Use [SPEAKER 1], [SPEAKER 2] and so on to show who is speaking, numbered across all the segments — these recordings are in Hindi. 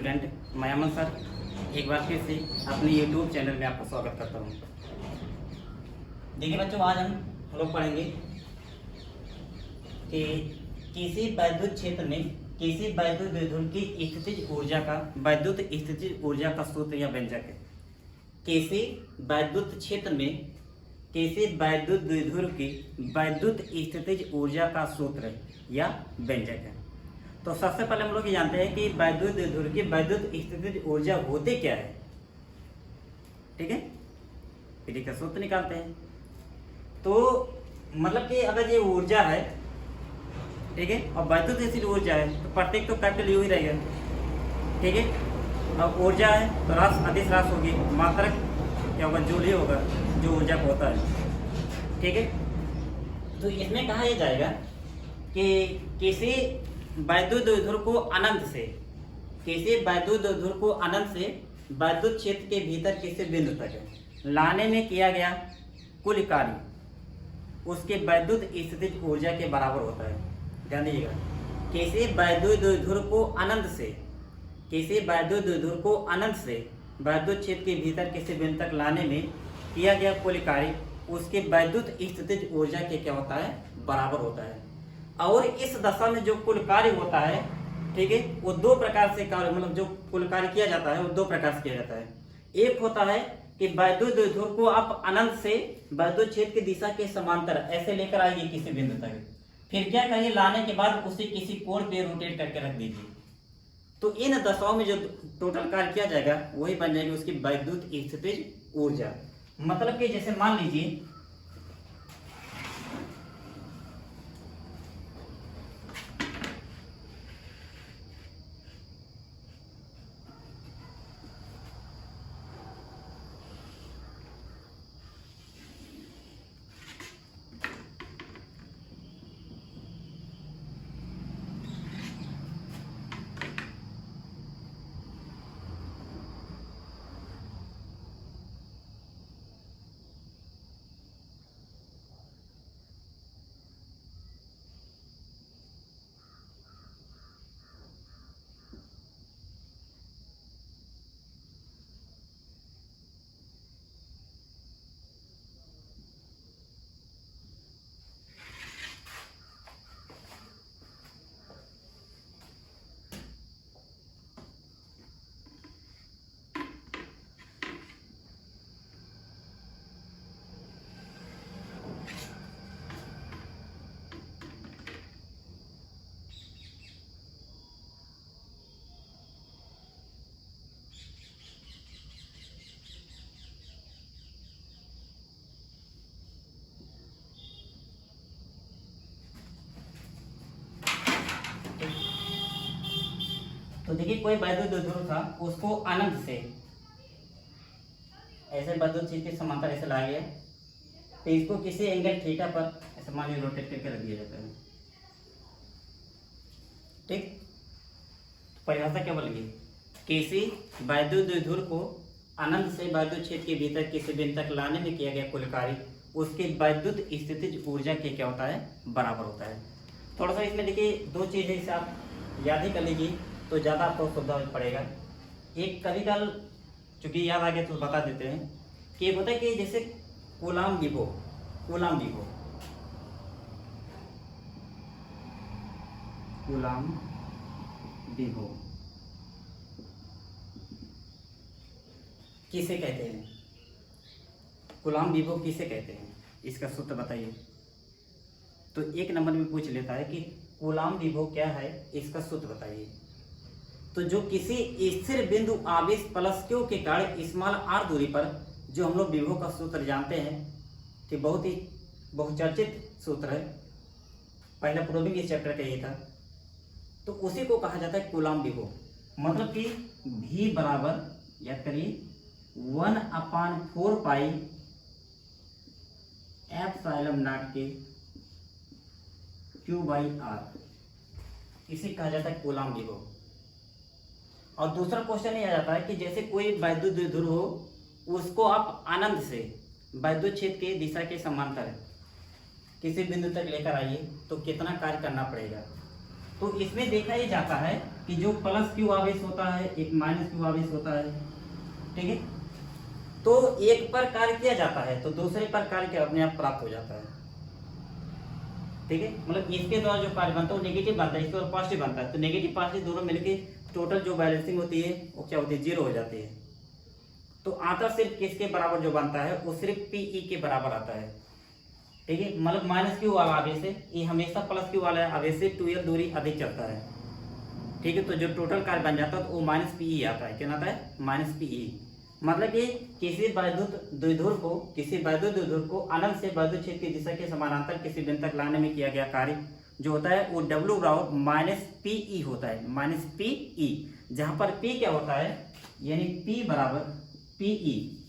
[SPEAKER 1] स्टूडेंट मैं अमन सर एक बार फिर से अपने यूट्यूब चैनल में आपका स्वागत करता हूँ। देखिए बच्चों, आज हम लोग पढ़ेंगे कि किसी वैद्युत क्षेत्र में किसी वैद्युत द्विध्रुव की स्थितिज ऊर्जा का सूत्र या व्यंजक है। किसी वैद्युत क्षेत्र में किसी वैद्युत द्विध्रुव की वैद्युत स्थितिज ऊर्जा का सूत्र या व्यंजक है। तो सबसे पहले हम लोग ये जानते हैं कि वैद्युत द्विध्रुव की वैद्युत स्थितिज ऊर्जा होती क्या है। ठीक है, फिर इसका सूत्र निकालते हैं। तो मतलब कि अगर ये ऊर्जा है, ठीक है, और वैद्युत स्थितिज ऊर्जा है तो प्रत्येक तो कैपिटल यू ही रहेगा। ठीक है, अब ऊर्जा है तो रास अदिश रास होगी, मात्रक क्या होगा, जूल ही होगा जो ऊर्जा को होता है। ठीक है, तो इसमें कहा यह जाएगा कि किसी वैद्युत द्विध्रुव को अनंत से वैद्युत क्षेत्र के भीतर किसी बिंदु तक लाने में किया गया कुल कार्य उसके वैद्युत स्थितिज ऊर्जा के बराबर होता है। ध्यान दीजिएगा, किसी वैद्युत द्विध्रुव को अनंत से वैद्युत क्षेत्र के भीतर किसी बिंदु तक लाने में किया गया कुल कार्य उसके वैद्युत स्थितिज ऊर्जा के क्या होता है, बराबर होता है। और इस दशा में जो कुल कार्य होता है, ठीक है, वो दो प्रकार से कार्य, मतलब जो कुल कार्य किया जाता है वो दो प्रकार से किया जाता है। एक होता है कि वैद्युत द्विध्रुव को आप अनंत से वैद्युत क्षेत्र की दिशा के समांतर ऐसे लेकर आइए किसी बिंदु तक, फिर क्या करिए, लाने के बाद उसे किसी कोण पे रोटेट करके रख दीजिए। तो इन दशाओं में जो टोटल कार्य किया जाएगा वही बन जाएगी उसकी वैद्युत स्थितिज ऊर्जा। मतलब कि जैसे मान लीजिए तो देखिए कोई वैद्युत द्विध्रुव था, उसको अनंत से ऐसे वैद्युत क्षेत्र के समांतर ऐसे लाया गया, तो इसको किसी एंगल थीटा पर ऐसे मान लीजिए रोटेट करके रख दिया जाता है। ठीक, परिभाषा क्या बोलेगी, किसी वैद्युत द्विध्रुव को अनंत से वैद्युत क्षेत्र के भीतर किसी बिंदु तक लाने में किया गया कुल कार्य उसके वैद्युत स्थितिज ऊर्जा के क्या होता है, बराबर होता है। थोड़ा सा इसमें देखिए दो चीजें इसे आप याद ही कर लीजिए तो ज़्यादा आपको सुविधा पड़ेगा। एक कभी कल चूंकि याद आ गया तो बता देते हैं कि एक होता है कि जैसे कूलाम विभव किसे कहते हैं, कूलाम विभव किसे कहते हैं, इसका सूत्र बताइए। तो एक नंबर में पूछ लेता है कि कूलाम विभव क्या है, इसका सूत्र बताइए। तो जो किसी स्थिर बिंदु आवेश प्लस क्यू के कारण स्मॉल आर दूरी पर जो हम लोग विभव का सूत्र जानते हैं कि बहुत ही बहुचर्चित सूत्र है, पहला प्रूविंग इस चैप्टर का ये था, तो उसी को कहा जाता है कूलाम विभव। मतलब कि V बराबर याद करिए 1/4 पाई एप्सिलॉन नॉट के Q/R, इसे कहा जाता है कूलाम विभव। और दूसरा क्वेश्चन ये आ जाता है कि जैसे कोई वैद्युत द्विध्रुव हो उसको आप अनंत से वैद्युत क्षेत्र के दिशा के समांतर किसी बिंदु तक लेकर आइए तो कितना कार्य करना पड़ेगा। तो इसमें देखा ये जाता है कि जो प्लस क्यू आवेश होता है एक माइनस क्यू आवेश होता है, ठीक है। तो एक पर कार्य किया जाता है तो दूसरे पर कार्य के अपने आप प्राप्त हो जाता है, ठीक है। मतलब इसके द्वारा जो कार्य बनता है वो नेगेटिव बनता है, इसके द्वारा पॉजिटिव बनता है, तो नेगेटिव पॉजिटिव दोनों मिलके टोटल जो बैलेंसिंग होती है वो क्या होती है, 0 हो जाती है। तो आता सिर्फ किसके बराबर जो बनता है वो सिर्फ पीई के बराबर आता है, ठीक है। मतलब माइनस क्यू वाला आवेश है ये हमेशा प्लस क्यू वाला आवेश से 2l दूरी अधिक चलता है, ठीक है। तो जो टोटल कार्य बन जाता है तो वो माइनस पीई आता है, क्या आता है, माइनस पीई। मतलब कि किसी वैद्युत द्विध्रुव को अनंत से वैद्युत क्षेत्र की दिशा के समानांतर किसी बिंदु तक लाने में किया गया कार्य जो होता है वो W बराबर माइनस पीई होता है, माइनस पीई। जहां पर P क्या होता है, यानी P बराबर पीई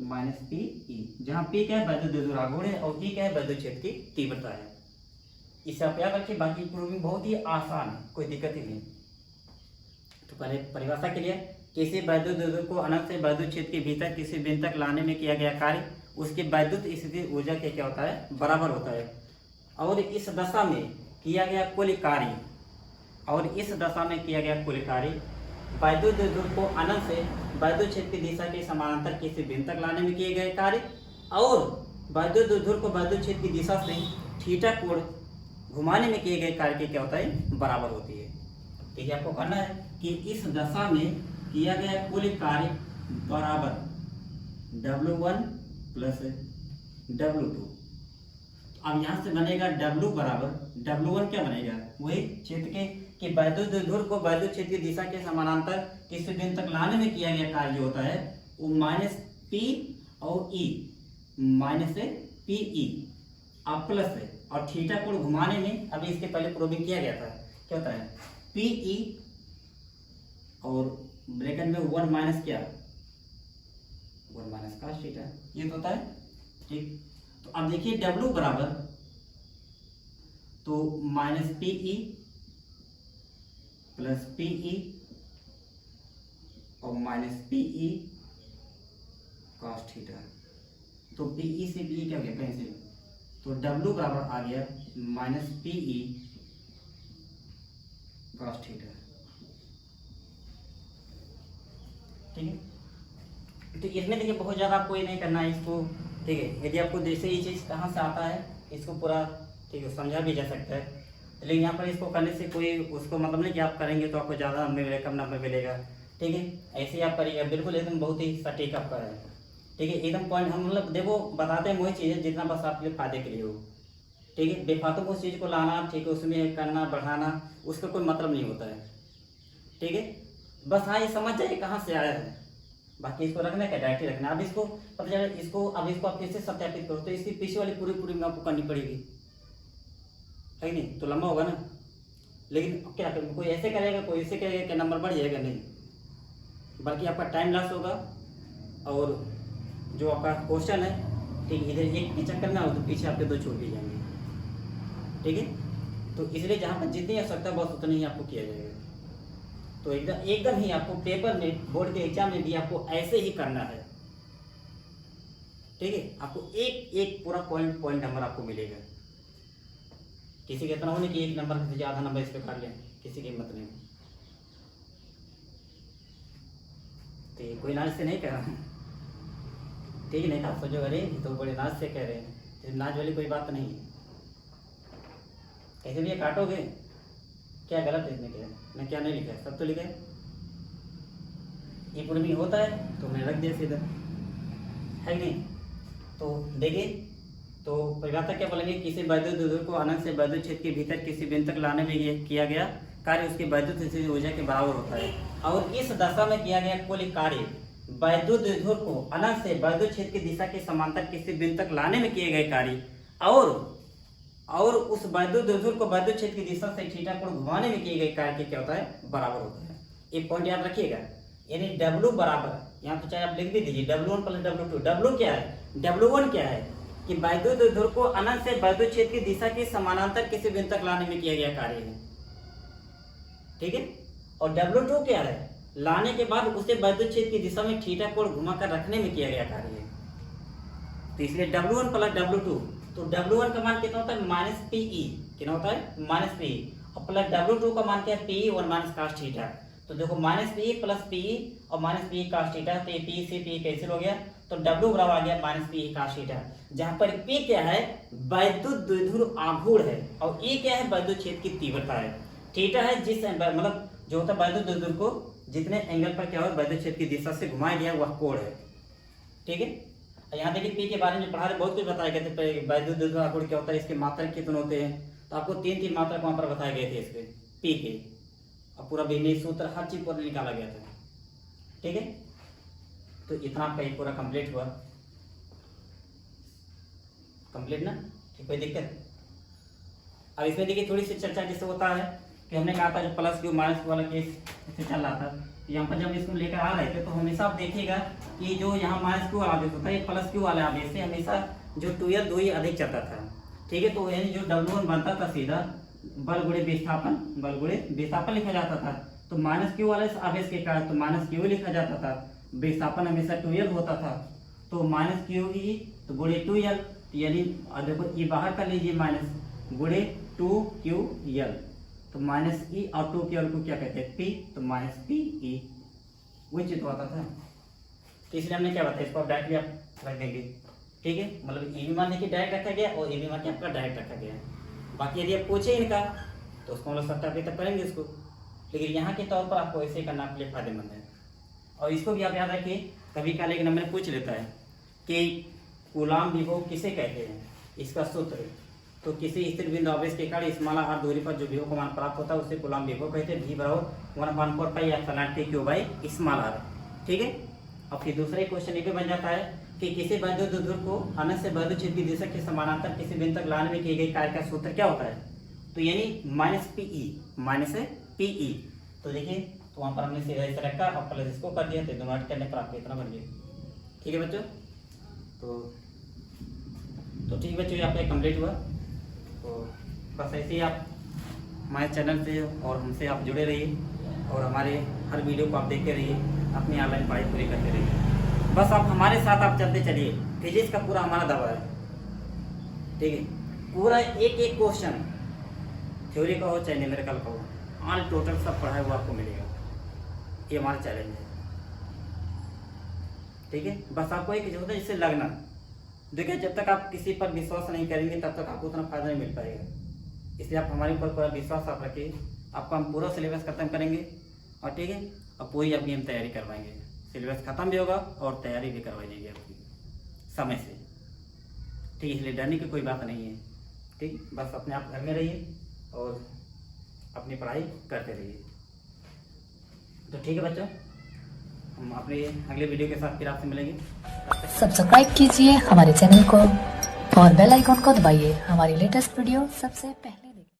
[SPEAKER 1] माइनस पीई, जहां P क्या है, वैद्युत द्विध्रुव आघूर्ण है और E क्या है, वैद्युत क्षेत्र की तीव्रता है। इसे आप याद रखिए, बाकी प्रूविंग बहुत ही आसान है, कोई दिक्कत ही नहीं। तो पहले परिभाषा के लिए, किसी वैद्युत द्विध्रुव को अनंत से वैद्युत क्षेत्र के भीतर किसी बिंदु तक लाने में किया गया कार्य उसकी वैद्युत स्थिति ऊर्जा के क्या होता है, बराबर होता है। और इस दशा में किया गया कुल कार्य वैद्युत द्विध्रुव को अनंत से वैद्युत क्षेत्र की दिशा के समानांतर किसी बिंदु तक लाने में किए गए कार्य और वैद्युत द्विध्रुव को वैद्युत क्षेत्र की दिशा से थीटा कोण घुमाने में किए गए कार्य के क्या होता है, बराबर होती है। ठीक है, आपको करना है कि इस दशा में किया गया कुल कार्य बराबर W1 प्लस W2। अब यहाँ से बनेगा W बराबर W1 क्या बनेगा, वही क्षेत्र के कि वैद्युत द्विध्रुव को वैद्युत क्षेत्र की दिशा के समानांतर किसी बिंदु तक लाने में किया गया कार्य जो होता है वो माइनस P और E, माइनस PE अब प्लस है और थीटा कोण घुमाने में अभी इसके पहले प्रूविंग किया गया था, क्या होता है PE और ब्रैकेट में 1 माइनस क्या, 1 माइनस cos थीटा, ये तो होता है, ठीक। तो अब देखिए W बराबर तो माइनस PE प्लस PE और माइनस PE cos थीटा, तो PE से PE क्या हो गया कैंसिल, तो W बराबर आ गया माइनस PE cos थीटा, ठीक है। तो इसमें देखिए बहुत ज़्यादा आपको ये नहीं करना है इसको, ठीक है। यदि आपको जैसे ये चीज़ कहाँ से आता है इसको पूरा ठीक है समझा भी जा सकता है, लेकिन यहाँ पर इसको करने से कोई उसको मतलब नहीं कि आप करेंगे तो आपको ज़्यादा नंबर मिलेगा कम नंबर मिलेगा, ठीक है। ऐसे ही आप करिएगा, बिल्कुल एकदम बहुत ही सटीक आपका है, ठीक है। एकदम पॉइंट हम मतलब देखो बताते हैं वही चीज़ें जितना बस आपके लिए फायदे के लिए हो, ठीक है। बेफालतू उस चीज़ को लाना, ठीक है, उसमें करना बढ़ाना उसका कोई मतलब नहीं होता है, ठीक है। बस हाँ ये समझ जाइए कहाँ से आया है, बाकी इसको रखना क्या डायरेक्ट ही रखना। अब इसको पता चला इसको अब इसको आप कैसे सत्यापित करो तो इसकी पीछे वाली पूरी में आपको करनी पड़ेगी, है कि नहीं, तो लंबा होगा ना। लेकिन क्या करेंगे, कोई ऐसे करेगा कोई ऐसे करेगा, क्या नंबर बढ़ जाएगा, नहीं, बल्कि आपका टाइम लॉस होगा और जो आपका क्वेश्चन है ठीक है इधर एक चेक करना हो तो पीछे आपके 2 छूट भी जाएंगे, ठीक है। तो इसलिए जहाँ पर जितनी आवश्यकता बस उतना ही आपको किया जाएगा। तो एकदम ही आपको पेपर में बोर्ड के एग्जाम में भी आपको ऐसे ही करना है, ठीक है। आपको एक पूरा पॉइंट नंबर आपको मिलेगा, किसी के इतना होने कि एक नंबर से आधा नंबर इस पे कर लें, किसी की हिम्मत नहीं। तो कोई नाच से नहीं कह रहा हूँ, ठीक है, नहीं आप सोचो अरे तो बड़े नाच से कह रहे हैं, नाच वाली कोई बात नहीं है। कैसे भी ये काटोगे क्या गलत है इसमें, क्या मैं क्या नहीं लिखा है, सब तो लिखा है। ये पूरी में होता है तो मैं रख दिया सीधा, है नहीं। तो देखिए तो परिभाषा क्या बोलेंगे, किसी वैद्युत द्विध्रुव को अनंत से वैद्युत क्षेत्र के भीतर किसी बिंदु तक लाने में ये किया गया कार्य उसकी वैद्युत स्थिति ऊर्जा के बराबर होता है। और इस दशा में किया गया कुल कार्य वैद्युत द्विध्रुव को अनंत से वैद्युत क्षेत्र की दिशा के समांतर किसी बिंदु तक लाने में किए गए कार्य और उस वैद्युत द्विध्रुव को वैद्युत क्षेत्र की दिशा से थीटा कोण घुमाने में किए गए कार्य के क्या होता है, बराबर होता है। एक पॉइंट याद रखिएगा, यानी W बराबर यहाँ तो चाहे आप लिख भी दीजिए W1 प्लस W2। W क्या है, W1 क्या है कि वैद्युत द्विध्रुव को अनंत से वैद्युत क्षेत्र की दिशा के समानांतर किसी बिंदु तक लाने में किया गया कार्य है, ठीक है। और W2 क्या है, लाने के बाद उसे वैद्युत क्षेत्र की दिशा में थीटा कोण घुमाकर रखने में किया गया कार्य है। तो इसलिए W1 प्लस W2, तो W1 का मान कितना होता है माइनस PE, कितना होता है माइनस PE, और प्लस W2 का मान क्या है PE और माइनस cos थीटा। तो देखो माइनस PE प्लस PE और माइनस PE cos थीटा, तो ये PE से PE कैंसिल हो गया, तो W बराबर आ गया माइनस PE cos थीटा। जहाँ पर P क्या है, वैद्युत द्विध्रुव आघूर्ण है, और E क्या है, वैद्युत क्षेत्र की तीव्रता है। थीटा है जिस मतलब जो होता है वैद्युत द्विध्रुव को जितने एंगल पर क्या हो वैद्युत क्षेत्र की दिशा से घुमाया गया वह कोण है। ठीक है, यहाँ देखिए पी के बारे में पढ़ा रहे बहुत कुछ बताया गया था, वैद्युत द्विध्रुव आघूर्ण क्या होता है, इसके मात्रक कितने होते हैं, तो आपको तीन मात्रक वहां पर बताए गए थे इसके पी के, और पूरा बिजली सूत्र हर चीज पूरा निकाला गया था। ठीक है, तो इतना आपका ये पूरा कंप्लीट हुआ, कंप्लीट ना, ठीक, कोई दिक्कत। अब इसमें देखिए थोड़ी सी चर्चा जिससे होता है कि हमने कहा था जो प्लस क्यू माइनस क्यू वाला केस इससे चल रहा था, यहाँ पर जब इसको लेकर आ रहे थे तो हमेशा आप देखिएगा कि जो यहाँ माइनस क्यू वाला आवेश होता है, ये प्लस क्यू वाले आवेश से हमेशा जो 2l 2 ही अधिक चलता था। ठीक है, तो यानी जो W1 बनता था सीधा बल गुणे विस्थापन, बल गुणे विस्थापन लिखा जाता था, तो माइनस क्यू वाले आवेश के कारण तो माइनस क्यू लिखा जाता था, विस्थापन हमेशा 2l होता था, तो माइनस क्यू ई तो गुणे 2l, यानी देखो ये बाहर कर लीजिए माइनस गुणे 2ql, तो माइनस ई और 2ql को क्या कहते हैं p, तो माइनस पी ई, वही चीज आता था। तो इसलिए हमने क्या बताया, इसको आप डायरेक्टली आप रख देंगे। ठीक है, मतलब ए बी मान देखिए डायरेक्ट रखा गया और ए बी मान क्या आपका डायरेक्ट रखा गया। बाकी यदि आप पूछे इनका तो उसको हम लोग सत्यापित करेंगे इसको, लेकिन यहाँ के तौर पर आपको ऐसे करना आपके लिए फायदेमंद है। और इसको भी आप याद रखिए, कभी काल एक नंबर पूछ लेता है कि कूलाम विभव किसे कहते हैं, इसका सूत्र, तो किसी स्थिर बिंदु आवेश के कारण इस माला r दूरी पर जो विभव का मान प्राप्त होता है उसे कूलाम विभव कहते हैं। V बराबर 1/4 pi epsilon t cube by small r। ठीक है, और फिर दूसरा क्वेश्चन ये भी बन जाता है कि किसी वैद्युत द्विध्रुव को अनंत से वैद्युत क्षेत्र की दिशा के समानांतर किसी बिंदु तक लाने में की गई कार्य का सूत्र क्या होता है, तो यानी माइनस PE। तो देखिए, तो वहां पर हमने सीधा इसे रखा और प्लस इसको कर दिया, तो दोनों ऐड करने पर आपको इतना बन गया। ठीक है बच्चों, तो ठीक है बच्चों, ये आपका कंप्लीट हुआ। तो बस ऐसे ही आप हमारे चैनल से और हमसे आप जुड़े रहिए और हमारे हर वीडियो को आप देखते रहिए, अपनी ऑनलाइन पढ़ाई पूरी करते रहिए। बस आप हमारे साथ आप चलते चलिए, फिजिक्स का पूरा हमारा दवा है। ठीक है, पूरा एक एक क्वेश्चन थ्योरी का हो चाहे न्यूमेरिकल का हो, ऑल टोटल सब पढ़ाई हुआ आपको मिलेगा। ये हमारा चैलेंज है। ठीक है, बस आपको एक होता है जिससे लगना, देखिए जब तक आप किसी पर विश्वास नहीं करेंगे तब तक आपको उतना फायदा नहीं मिल पाएगा। इसलिए आप हमारे ऊपर पूरा विश्वास आप रखिए, आपको हम पूरा सिलेबस खत्म करेंगे और ठीक है, और पूरी आपकी हम तैयारी करवाएंगे। सिलेबस खत्म भी होगा और तैयारी भी करवाई जाएगी आपकी समय से। ठीक है, इसलिए डरने की कोई बात नहीं है। ठीक, बस अपने आप घर में रहिए और अपनी पढ़ाई करते रहिए। तो ठीक है बच्चों, हम अपने अगले वीडियो के साथ फिर आपसे मिलेंगे।
[SPEAKER 2] सब्सक्राइब कीजिए हमारे चैनल को और बेल आइकॉन को दबाइए हमारी लेटेस्ट वीडियो सबसे पहले